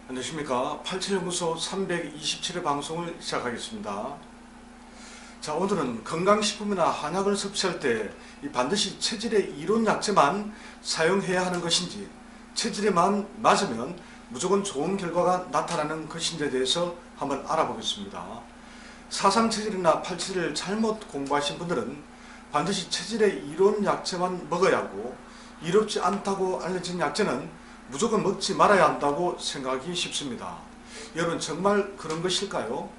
안녕하십니까. 87연구소 327회 방송을 시작하겠습니다. 자, 오늘은 건강식품이나 한약을 섭취할 때 반드시 체질의 이론 약재만 사용해야 하는 것인지, 체질에만 맞으면 무조건 좋은 결과가 나타나는 것인지에 대해서 한번 알아보겠습니다. 사상체질이나 팔체질을 잘못 공부하신 분들은 반드시 체질의 이론 약재만 먹어야 하고, 이롭지 않다고 알려진 약재는 무조건 먹지 말아야 한다고 생각하기 쉽습니다. 여러분, 정말 그런 것일까요?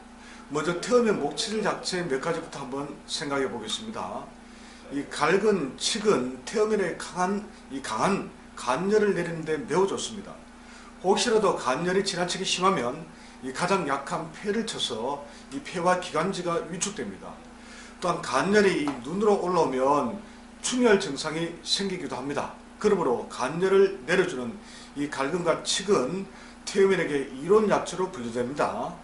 먼저 태음의 목체질 약재 몇 가지부터 한번 생각해 보겠습니다. 이 갈근, 칡은 태음에 강한 간열을 내리는데 매우 좋습니다. 혹시라도 간열이 지나치게 심하면 이 가장 약한 폐를 쳐서 이 폐와 기관지가 위축됩니다. 또한 간열이 눈으로 올라오면 충혈 증상이 생기기도 합니다. 그러므로 간열을 내려주는 이 갈근과 칡은 태음인에게 이론 약재로 분류됩니다.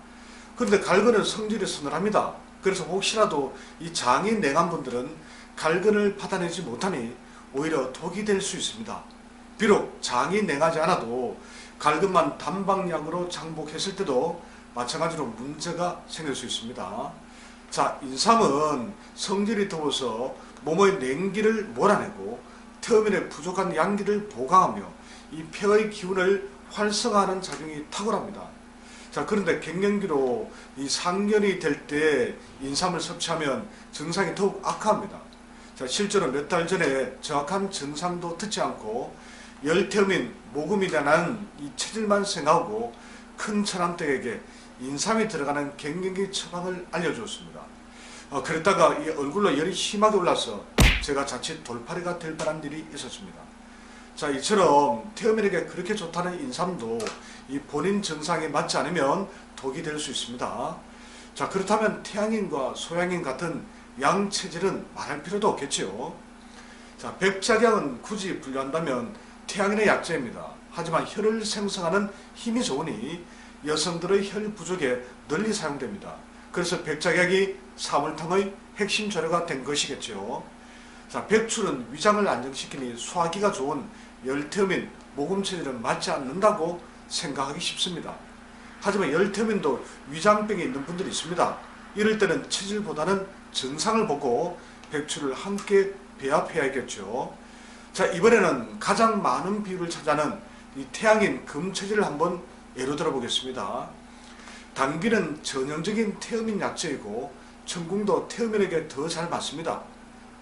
그런데 갈근은 성질이 서늘합니다. 그래서 혹시라도 이 장이 냉한 분들은 갈근을 받아내지 못하니 오히려 독이 될 수 있습니다. 비록 장이 냉하지 않아도 갈근만 단방약으로 장복했을 때도 마찬가지로 문제가 생길 수 있습니다. 자, 인삼은 성질이 더워서 몸의 냉기를 몰아내고 태음인의 부족한 양기를 보강하며 이 폐의 기운을 활성화하는 작용이 탁월합니다. 자, 그런데 갱년기로 이 상견이 될 때 인삼을 섭취하면 증상이 더욱 악화합니다. 자, 실제로 몇 달 전에 정확한 증상도 듣지 않고 열태음인 모금이 대한 이 체질만 생각하고 큰 처남댁에게 인삼이 들어가는 갱년기 처방을 알려주었습니다. 그랬다가 이 얼굴로 열이 심하게 올라서 제가 자칫 돌팔이가 될 뻔한 일이 있었습니다. 자, 이처럼 태음인에게 그렇게 좋다는 인삼도 이 본인 증상에 맞지 않으면 독이 될 수 있습니다. 자, 그렇다면 태양인과 소양인 같은 양체질은 말할 필요도 없겠지요. 자, 백작약은 굳이 분류한다면 태양인의 약재입니다. 하지만 혈을 생성하는 힘이 좋으니 여성들의 혈 부족에 널리 사용됩니다. 그래서 백작약이 사물탕의 핵심 재료가 된 것이겠죠. 자, 백출은 위장을 안정시키니 소화기가 좋은 열태음인 모금체질은 맞지 않는다고 생각하기 쉽습니다. 하지만 열태음인도 위장병이 있는 분들이 있습니다. 이럴 때는 체질보다는 증상을 보고 백출을 함께 배합해야겠죠. 자, 이번에는 가장 많은 비율을 차지하는 이 태양인 금체질을 한번 예로 들어보겠습니다. 당귀는 전형적인 태음인 약재이고 천궁도 태음인에게 더 잘 맞습니다.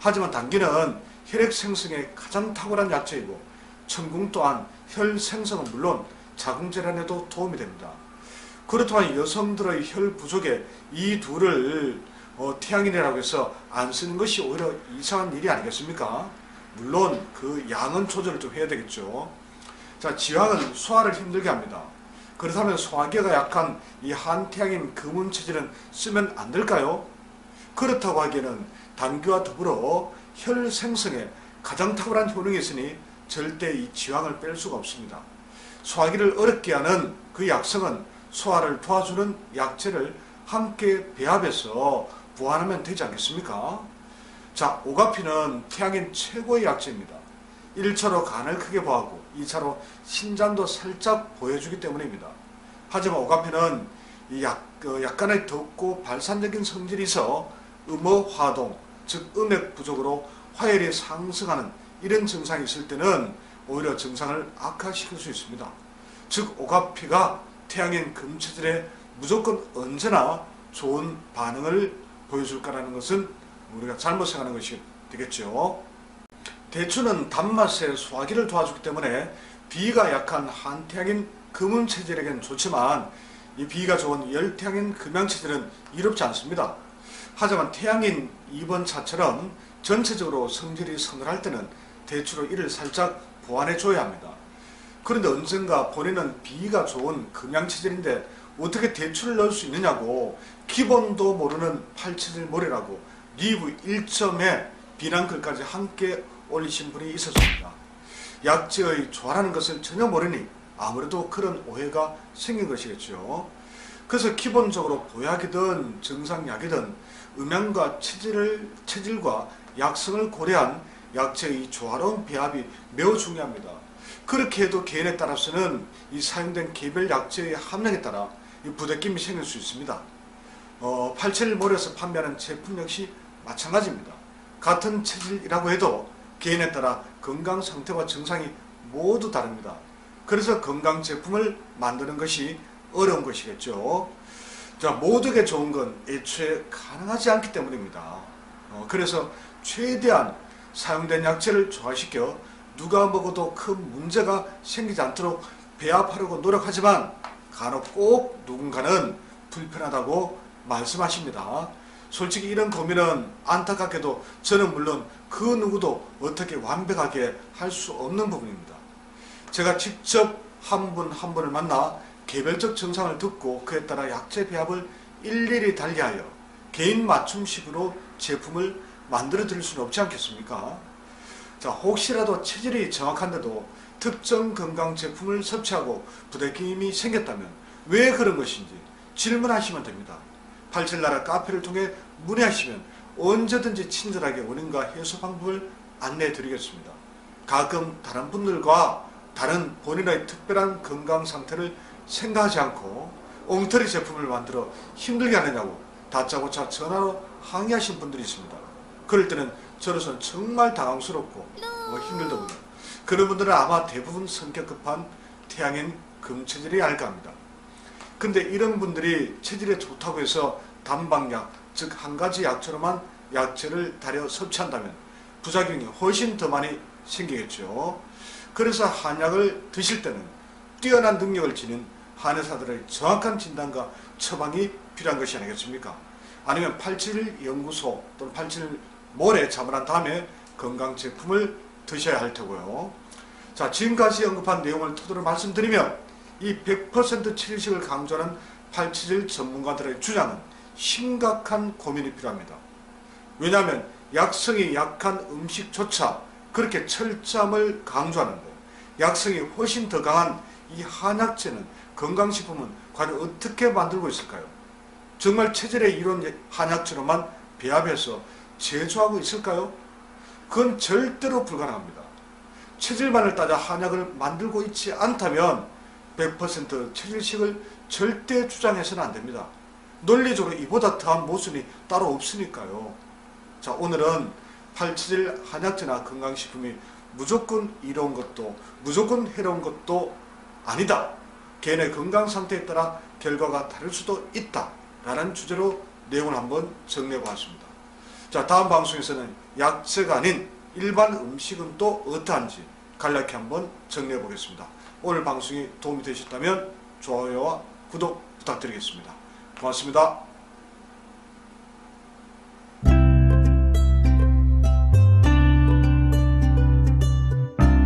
하지만 당귀는 혈액 생성에 가장 탁월한 약재이고 천궁 또한 혈 생성은 물론 자궁질환에도 도움이 됩니다. 그렇다면 여성들의 혈 부족에 이 둘을 태양인이라고 해서 안 쓰는 것이 오히려 이상한 일이 아니겠습니까? 물론 그 양은 조절을 좀 해야 되겠죠. 자, 지황은 소화를 힘들게 합니다. 그렇다면 소화기가 약한 이 한태양인 금운체질은 쓰면 안 될까요? 그렇다고 하기에는 당귀와 더불어 혈 생성에 가장 탁월한 효능이 있으니 절대 이 지황을 뺄 수가 없습니다. 소화기를 어렵게 하는 그 약성은 소화를 도와주는 약재를 함께 배합해서 보완하면 되지 않겠습니까? 자, 오가피는 태양인 최고의 약재입니다. 1차로 간을 크게 보하고 2차로 신장도 살짝 보여주기 때문입니다. 하지만 오가피는 약간의 덥고 발산적인 성질이 있어 음어화동, 즉 음액 부족으로 화열이 상승하는 이런 증상이 있을 때는 오히려 증상을 악화시킬 수 있습니다. 즉 오가피가 태양인 금체질에 무조건 언제나 좋은 반응을 보여줄 거라는 것은 우리가 잘못 생각하는 것이 되겠죠. 대추는 단맛에 소화기를 도와주기 때문에 비위가 약한 한태양인 금운체질에겐 좋지만 이 비위가 좋은 열태양인 금양체질은 이롭지 않습니다. 하지만 태양인 2번 차처럼 전체적으로 성질이 서늘할 때는 대추로 이를 살짝 보완해 줘야 합니다. 그런데 언젠가 본인은 비위가 좋은 금양체질인데 어떻게 대추를 넣을 수 있느냐고 기본도 모르는 팔체질모래라고 리뷰 1점에 비난글까지 함께 올리신 분이 있었습니다. 약재의 조화라는 것을 전혀 모르니 아무래도 그런 오해가 생긴 것이겠죠. 그래서 기본적으로 보약이든 정상약이든 음양과 체질과 약성을 고려한 약재의 조화로운 배합이 매우 중요합니다. 그렇게 해도 개인에 따라서는 이 사용된 개별 약재의 함량에 따라 이 부대낌이 생길 수 있습니다. 87몰에서 판매하는 제품 역시 마찬가지입니다. 같은 체질이라고 해도 개인에 따라 건강 상태와 증상이 모두 다릅니다. 그래서 건강 제품을 만드는 것이 어려운 것이겠죠. 자, 모두에게 좋은 건 애초에 가능하지 않기 때문입니다. 그래서 최대한 사용된 약재를 조화시켜 누가 먹어도 큰 문제가 생기지 않도록 배합하려고 노력하지만 간혹 꼭 누군가는 불편하다고 말씀하십니다. 솔직히 이런 고민은 안타깝게도 저는 물론 그 누구도 어떻게 완벽하게 할 수 없는 부분입니다. 제가 직접 한 분 한 분을 만나 개별적 증상을 듣고 그에 따라 약재 배합을 일일이 달리하여 개인 맞춤식으로 제품을 만들어 드릴 수는 없지 않겠습니까? 자, 혹시라도 체질이 정확한데도 특정 건강 제품을 섭취하고 부대낌이 생겼다면 왜 그런 것인지 질문하시면 됩니다. 87나라 카페를 통해 문의하시면 언제든지 친절하게 원인과 해소 방법을 안내해 드리겠습니다. 가끔 다른 분들과 다른 본인의 특별한 건강 상태를 생각하지 않고 엉터리 제품을 만들어 힘들게 하느냐고 다짜고짜 전화로 항의하신 분들이 있습니다. 그럴 때는 저로서는 정말 당황스럽고 힘들더군요. 그런 분들은 아마 대부분 성격 급한 태양인 금체질이 아닐까 합니다. 근데 이런 분들이 체질에 좋다고 해서 단방약, 즉 한 가지 약재로만 약재를 다려 섭취한다면 부작용이 훨씬 더 많이 생기겠죠. 그래서 한약을 드실 때는 뛰어난 능력을 지닌 한의사들의 정확한 진단과 처방이 필요한 것이 아니겠습니까? 아니면 87연구소 또는 87몰에 자문한 다음에 건강 제품을 드셔야 할 테고요. 자, 지금까지 언급한 내용을 토대로 말씀드리면 이 100% 체질식을 강조하는 87 전문가들의 주장은 심각한 고민이 필요합니다. 왜냐하면 약성이 약한 음식조차 그렇게 철저함을 강조하는데 약성이 훨씬 더 강한 이 한약재는 건강식품은 과연 어떻게 만들고 있을까요? 정말 체질의 이론 한약재로만 배합해서 제조하고 있을까요? 그건 절대로 불가능합니다. 체질만을 따져 한약을 만들고 있지 않다면 100% 체질식을 절대 주장해서는 안됩니다. 논리적으로 이보다 더한 모순이 따로 없으니까요. 자, 오늘은 87 한약재나 건강식품이 무조건 이로운 것도 무조건 해로운 것도 아니다. 개인의 건강 상태에 따라 결과가 다를 수도 있다. 라는 주제로 내용을 한번 정리해 보았습니다. 자, 다음 방송에서는 약재가 아닌 일반 음식은 또 어떠한지 간략히 한번 정리해 보겠습니다. 오늘 방송이 도움이 되셨다면 좋아요와 구독 부탁드리겠습니다. 고맙습니다.